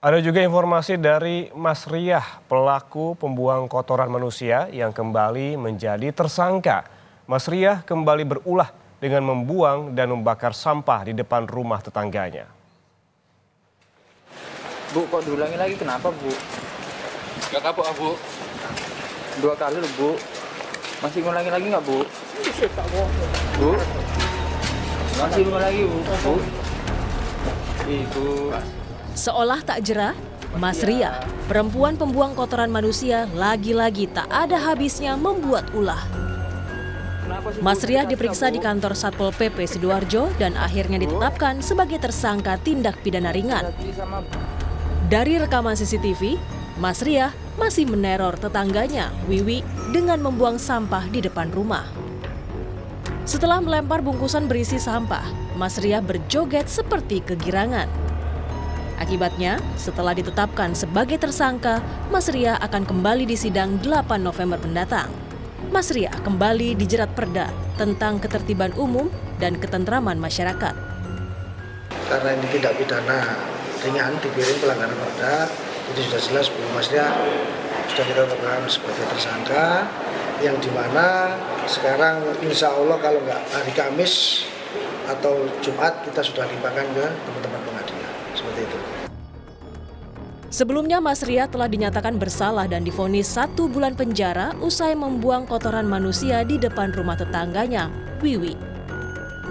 Ada juga informasi dari Mas Riah, pelaku pembuang kotoran manusia yang kembali menjadi tersangka. Mas Riah kembali berulah dengan membuang dan membakar sampah di depan rumah tetangganya. Bu, kok diulangi lagi? Kenapa, Bu? Gak kapok, Bu. 2 kali loh, Bu. Masih ngulangi lagi nggak, Bu? Bu? Masih ngulangi lagi, Bu? Bu? Ibu. Seolah tak jera, Mas Riah, perempuan pembuang kotoran manusia, lagi-lagi tak ada habisnya membuat ulah. Mas Riah diperiksa di kantor Satpol PP Sidoarjo dan akhirnya ditetapkan sebagai tersangka tindak pidana ringan. Dari rekaman CCTV, Mas Riah masih meneror tetangganya, Wiwi, dengan membuang sampah di depan rumah. Setelah melempar bungkusan berisi sampah, Mas Riah berjoget seperti kegirangan. Akibatnya, setelah ditetapkan sebagai tersangka, Mas Riah akan kembali disidang 8 November mendatang. Mas Riah kembali dijerat Perda tentang ketertiban umum dan ketentraman masyarakat. Karena ini tindak pidana ringan, dipiring pelanggaran Perda, jadi sudah jelas Bu Mas Riah sudah kita tetapkan sebagai tersangka, yang dimana sekarang insya Allah kalau nggak hari Kamis atau Jumat kita sudah limpahkan ke teman-teman pengadilan, seperti itu. Sebelumnya Mas Riah telah dinyatakan bersalah dan divonis 1 bulan penjara usai membuang kotoran manusia di depan rumah tetangganya, Wiwi.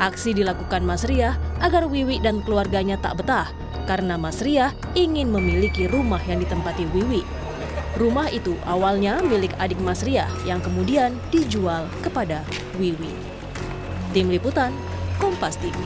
Aksi dilakukan Mas Riah agar Wiwi dan keluarganya tak betah karena Mas Riah ingin memiliki rumah yang ditempati Wiwi. Rumah itu awalnya milik adik Mas Riah yang kemudian dijual kepada Wiwi. Tim Liputan, Kompas TV.